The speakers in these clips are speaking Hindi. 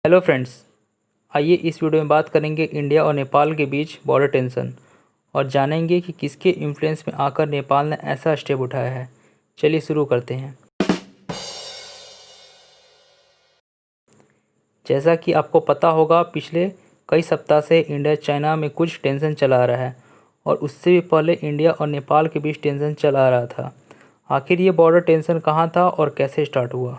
हेलो फ्रेंड्स, आइए इस वीडियो में बात करेंगे इंडिया और नेपाल के बीच बॉर्डर टेंशन और जानेंगे कि किसके इन्फ्लुएंस में आकर नेपाल ने ऐसा स्टेप उठाया है। चलिए शुरू करते हैं। जैसा कि आपको पता होगा, पिछले कई सप्ताह से इंडिया चाइना में कुछ टेंशन चला रहा है और उससे भी पहले इंडिया और नेपाल के बीच टेंशन चला रहा था। आखिर ये बॉर्डर टेंशन कहाँ था और कैसे स्टार्ट हुआ?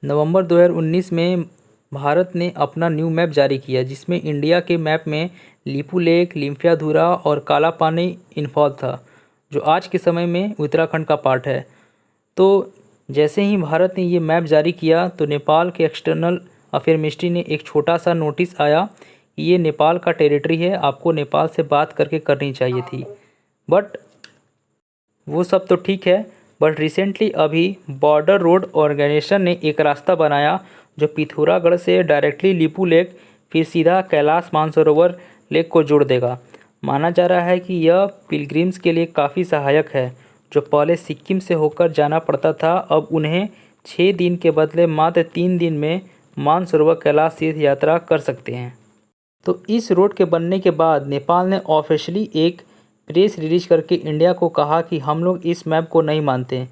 नवंबर 2019 में भारत ने अपना न्यू मैप जारी किया, जिसमें इंडिया के मैप में लिपू लेक, लिम्फियाधुरा और काला पानी इन्फॉल था, जो आज के समय में उत्तराखंड का पार्ट है। तो जैसे ही भारत ने ये मैप जारी किया तो नेपाल के एक्सटर्नल अफेयर मिनिस्ट्री ने एक छोटा सा नोटिस आया कि ये नेपाल का टेरिटरी है, आपको नेपाल से बात करके करनी चाहिए थी। बट वो सब तो ठीक है, बट रिसेंटली अभी बॉर्डर रोड ऑर्गेनाइजेशन ने एक रास्ता बनाया जो पिथौरागढ़ से डायरेक्टली लिपू लेक फिर सीधा कैलाश मानसरोवर लेक को जोड़ देगा। माना जा रहा है कि यह पिलग्रिम्स के लिए काफ़ी सहायक है, जो पहले सिक्किम से होकर जाना पड़ता था, अब उन्हें 6 दिन के बदले मात्र 3 दिन में मानसरोवर कैलाश तीर्थ यात्रा कर सकते हैं। तो इस रोड के बनने के बाद नेपाल ने ऑफिशियली एक प्रेस रिलीज करके इंडिया को कहा कि हम लोग इस मैप को नहीं मानते।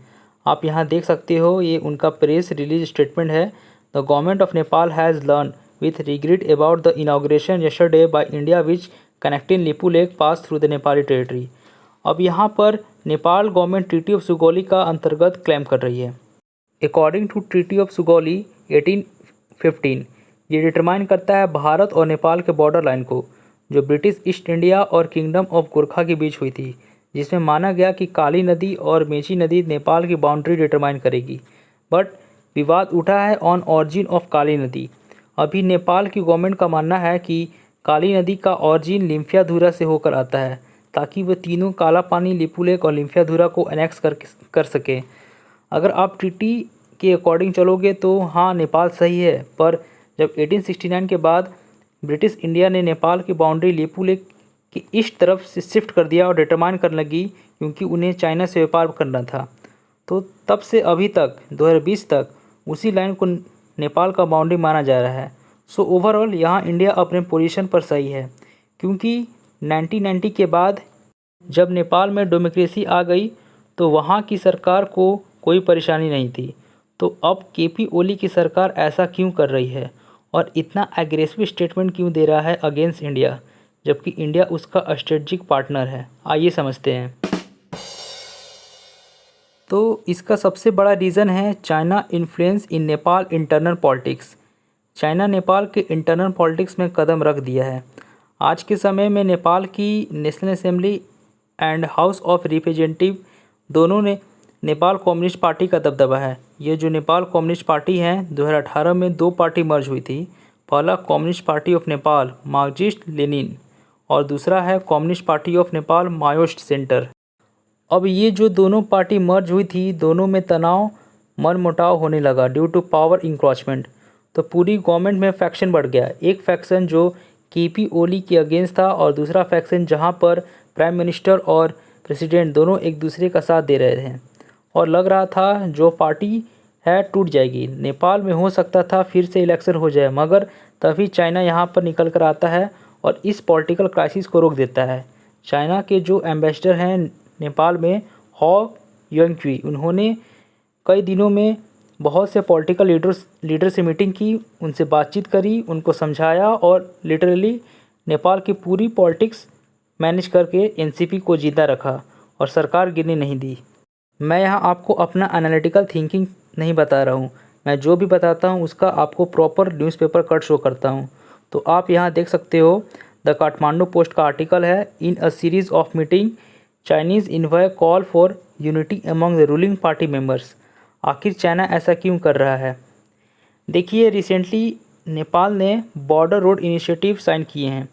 आप यहाँ देख सकते हो, ये उनका प्रेस रिलीज स्टेटमेंट है। The government of Nepal has learn with regret about the inauguration yesterday by India which connecting Lipulekh pass through the Nepali territory. अब यहाँ पर Nepal government treaty of Sugauli का अंतर्गत क्लेम कर रही है। According to treaty of Sugauli 1815, ये डिटरमाइन करता है भारत और नेपाल के बॉर्डर लाइन को, जो ब्रिटिश ईस्ट इंडिया और किंगडम ऑफ गोरखा के बीच हुई थी, जिसमें माना गया कि काली नदी और मेची नदी नेपाल की बाउंड्री डिटरमाइन करेगी। बट विवाद उठा है ऑन ऑरिजिन ऑफ काली नदी। अभी नेपाल की गवर्नमेंट का मानना है कि काली नदी का ऑरिजिन लिम्फियाधुरा से होकर आता है, ताकि वह तीनों काला पानी, लिपू लेक और लिम्फियाधुरा को एनेक्स कर सके। अगर आप ट्रीटी के अकॉर्डिंग चलोगे तो हाँ, नेपाल सही है, पर जब 1869 के बाद ब्रिटिश इंडिया ने नेपाल की बाउंड्री लिपू लेक की ईस्ट तरफ से शिफ्ट कर दिया और डिटरमाइन करने लगी, क्योंकि उन्हें चाइना से व्यापार करना था, तो तब से अभी तक 2020 तक उसी लाइन को नेपाल का बाउंड्री माना जा रहा है। सो ओवरऑल यहाँ इंडिया अपने पोजीशन पर सही है, क्योंकि 1990 के बाद जब नेपाल में डेमोक्रेसी आ गई तो वहाँ की सरकार को कोई परेशानी नहीं थी। तो अब केपी ओली की सरकार ऐसा क्यों कर रही है और इतना एग्रेसिव स्टेटमेंट क्यों दे रहा है अगेंस्ट इंडिया, जबकि इंडिया उसका स्ट्रेटजिक पार्टनर है? आइए समझते हैं। तो इसका सबसे बड़ा रीज़न है चाइना इन्फ्लुएंस इन Nepal internal politics. China Nepal के इंटरनल पॉलिटिक्स में कदम रख दिया है। आज के समय में नेपाल की national assembly and house of representative दोनों ने नेपाल कम्युनिस्ट पार्टी का दबदबा है। ये जो नेपाल कम्युनिस्ट पार्टी है, 2018 में 2 पार्टी मर्ज हुई थी। पहला communist party of Nepal Marxist Lenin और दूसरा है communist party of Nepal Maoist centre. अब ये जो दोनों पार्टी मर्ज हुई थी, दोनों में तनाव, मनमुटाव होने लगा ड्यू टू पावर इंक्रोचमेंट। तो पूरी गवर्नमेंट में फैक्शन बढ़ गया। एक फैक्शन जो केपी ओली के अगेंस्ट था और दूसरा फैक्शन जहां पर प्राइम मिनिस्टर और प्रेसिडेंट दोनों एक दूसरे का साथ दे रहे थे और लग रहा था जो पार्टी है टूट जाएगी। नेपाल में हो सकता था फिर से इलेक्शन हो जाए, मगर तभी चाइना यहाँ पर निकल कर आता है और इस पॉलिटिकल क्राइसिस को रोक देता है। चाइना के जो एम्बेसडर हैं नेपाल में, हॉ यंगक्वी, उन्होंने कई दिनों में बहुत से पॉलिटिकल लीडर से मीटिंग की, उनसे बातचीत करी, उनको समझाया और लिटरली नेपाल की पूरी पॉलिटिक्स मैनेज करके एनसीपी को जिंदा रखा और सरकार गिरने नहीं दी। मैं यहाँ आपको अपना एनालिटिकल थिंकिंग नहीं बता रहा हूँ, मैं जो भी बताता हूँ उसका आपको प्रॉपर न्यूज़पेपर कट शो करता हूँ। तो आप यहाँ देख सकते हो, द काठमांडू पोस्ट का आर्टिकल है, in a series of meeting Chinese envoy call for unity among the ruling party members. आखिर चाइना ऐसा क्यों कर रहा है? देखिए, रिसेंटली नेपाल ने बॉर्डर रोड इनिशिएटिव साइन किए हैं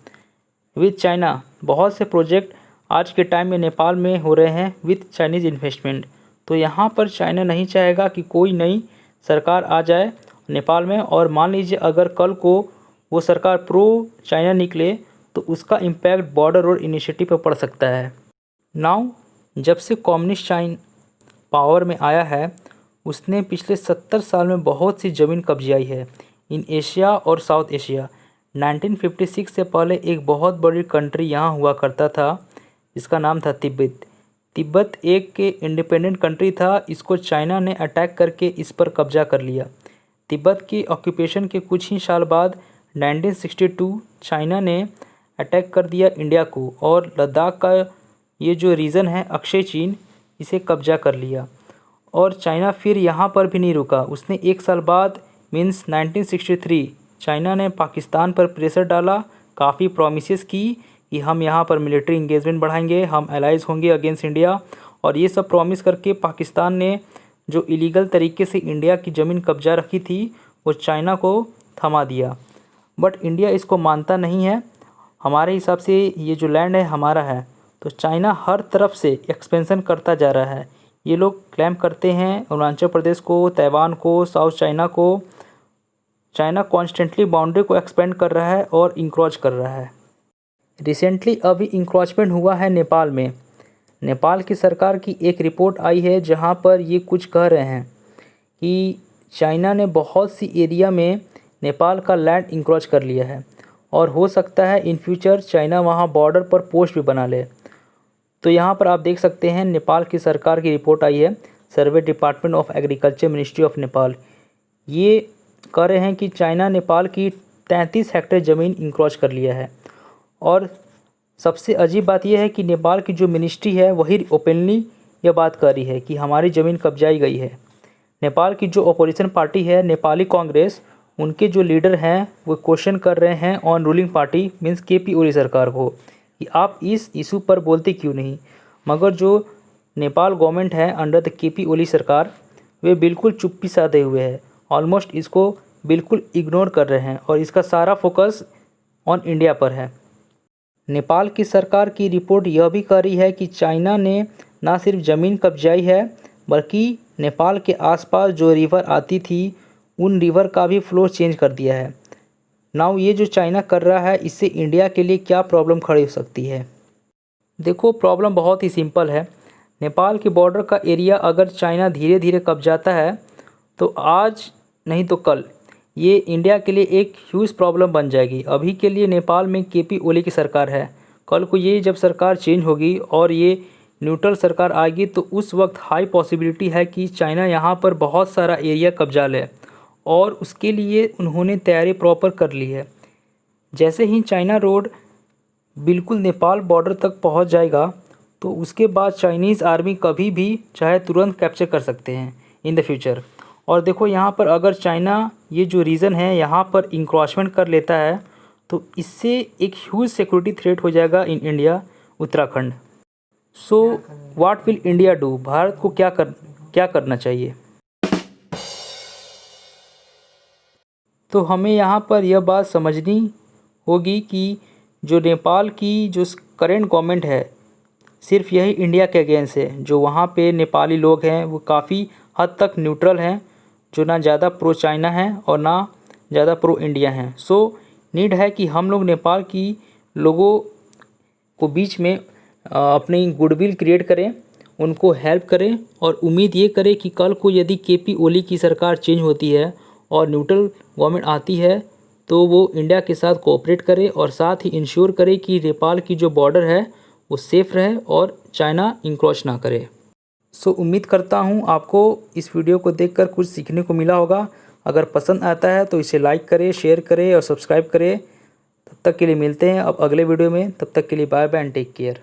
विद चाइना। बहुत से प्रोजेक्ट आज के टाइम में नेपाल में हो रहे हैं विद चाइनीज़ इन्वेस्टमेंट। तो यहाँ पर चाइना नहीं चाहेगा कि कोई नई सरकार आ जाए नेपाल में, और मान लीजिए अगर कल को वो सरकार प्रो चाइना निकले तो उसका इम्पैक्ट बॉर्डर रोड इनिशिएटिव पर पड़ सकता है। नाउ, जब से कम्युनिस्ट चाइन पावर में आया है, उसने पिछले 70 साल में बहुत सी ज़मीन कब्जाई है। इन एशिया और साउथ एशिया। 1956 से पहले एक बहुत बड़ी कंट्री यहाँ हुआ करता था, जिसका नाम था तिब्बत। तिब्बत एक इंडिपेंडेंट कंट्री था, इसको चाइना ने अटैक करके इस पर कब्जा कर लिया। तिब्बत की ऑक्यूपेशन के कुछ ही साल बाद 1962 चाइना ने अटैक कर दिया इंडिया को और लद्दाख का ये जो रीजन है अक्षय चीन, इसे कब्जा कर लिया। और चाइना फिर यहाँ पर भी नहीं रुका, उसने एक साल बाद मीन्स 1963 चाइना ने पाकिस्तान पर प्रेशर डाला, काफ़ी प्रोमिसेस की कि हम यहाँ पर मिलिट्री इंगेजमेंट बढ़ाएंगे, हम एलाइज होंगे अगेंस्ट इंडिया, और ये सब प्रॉमिस करके पाकिस्तान ने जो इलीगल तरीके से इंडिया की ज़मीन कब्जा रखी थी वो चाइना को थमा दिया। बट इंडिया इसको मानता नहीं है, हमारे हिसाब से ये जो लैंड है हमारा है। तो चाइना हर तरफ से एक्सपेंशन करता जा रहा है। ये लोग क्लेम करते हैं अरुणाचल प्रदेश को, तैवान को, साउथ चाइना को। चाइना कॉन्स्टेंटली बाउंड्री को एक्सपेंड कर रहा है और इंक्रोच कर रहा है। रिसेंटली अभी इंक्रोचमेंट हुआ है नेपाल में। नेपाल की सरकार की एक रिपोर्ट आई है जहां पर ये कुछ कह रहे हैं कि चाइना ने बहुत सी एरिया में नेपाल का लैंड इंक्रोच कर लिया है और हो सकता है इन फ्यूचर चाइना वहां बॉर्डर पर पोस्ट भी बना ले। तो यहाँ पर आप देख सकते हैं नेपाल की सरकार की रिपोर्ट आई है, survey department of agriculture ministry of Nepal. ये कह रहे हैं कि चाइना नेपाल की 33 हेक्टेयर ज़मीन इंक्रोच कर लिया है। और सबसे अजीब बात यह है कि नेपाल की जो मिनिस्ट्री है वही ओपनली यह बात कर रही है कि हमारी ज़मीन कब्जाई गई है। नेपाल की जो अपोजिशन पार्टी है नेपाली कांग्रेस, उनके जो लीडर हैं वो क्वेश्चन कर रहे हैं on ruling party means KP Oli सरकार को कि आप इस इशू पर बोलते क्यों नहीं। मगर जो नेपाल गवर्नमेंट है अंडर द केपी ओली सरकार, वे बिल्कुल चुप्पी साधे हुए हैं, ऑलमोस्ट इसको बिल्कुल इग्नोर कर रहे हैं और इसका सारा फोकस ऑन इंडिया पर है। नेपाल की सरकार की रिपोर्ट यह भी कह रही है कि चाइना ने ना सिर्फ ज़मीन कब्जाई है बल्कि नेपाल के आसपास जो रिवर आती थी उन रिवर का भी फ्लो चेंज कर दिया है। नाउ ये जो चाइना कर रहा है इससे इंडिया के लिए क्या प्रॉब्लम खड़ी हो सकती है। देखो प्रॉब्लम बहुत ही सिंपल है। नेपाल के बॉर्डर का एरिया अगर चाइना धीरे धीरे कब्जाता है तो आज नहीं तो कल ये इंडिया के लिए एक ह्यूज प्रॉब्लम बन जाएगी। अभी के लिए नेपाल में केपी ओली की सरकार है, कल को ये जब सरकार चेंज होगी और ये न्यूट्रल सरकार आएगी तो उस वक्त हाई पॉसिबिलिटी है कि चाइना यहाँ पर बहुत सारा एरिया कब्जा ले, और उसके लिए उन्होंने तैयारी प्रॉपर कर ली है। जैसे ही चाइना रोड बिल्कुल नेपाल बॉर्डर तक पहुँच जाएगा तो उसके बाद चाइनीज़ आर्मी कभी भी चाहे तुरंत कैप्चर कर सकते हैं इन द फ्यूचर। और देखो यहाँ पर अगर चाइना ये जो रीजन है यहाँ पर इंक्रोचमेंट कर लेता है तो इससे एक ह्यूज सिक्योरिटी थ्रेट हो जाएगा in India, Uttarakhand. So what will India do, Bharat को क्या करना चाहिए। तो हमें यहाँ पर यह बात समझनी होगी कि जो नेपाल की जो करेंट गवर्नमेंट है सिर्फ यही इंडिया के अगेंस्ट है। जो वहाँ पे नेपाली लोग हैं वो काफ़ी हद तक न्यूट्रल हैं, जो ना ज़्यादा प्रो चाइना हैं और ना ज़्यादा प्रो इंडिया हैं। सो नीड है कि हम लोग नेपाल की लोगों को बीच में अपनी गुडविल क्रिएट करें, उनको हेल्प करें और उम्मीद ये करें कि कल को यदि केपी ओली की सरकार चेंज होती है और न्यूट्रल गवर्नमेंट आती है तो वो इंडिया के साथ कोऑपरेट करे और साथ ही इंश्योर करे कि नेपाल की जो बॉर्डर है वो सेफ़ रहे और चाइना इंक्रोच ना करे। सो उम्मीद करता हूँ आपको इस वीडियो को देखकर कुछ सीखने को मिला होगा। अगर पसंद आता है तो इसे लाइक करें, शेयर करें और सब्सक्राइब करें। तब तक के लिए मिलते हैं अब अगले वीडियो में। तब तक के लिए bye bye and take care.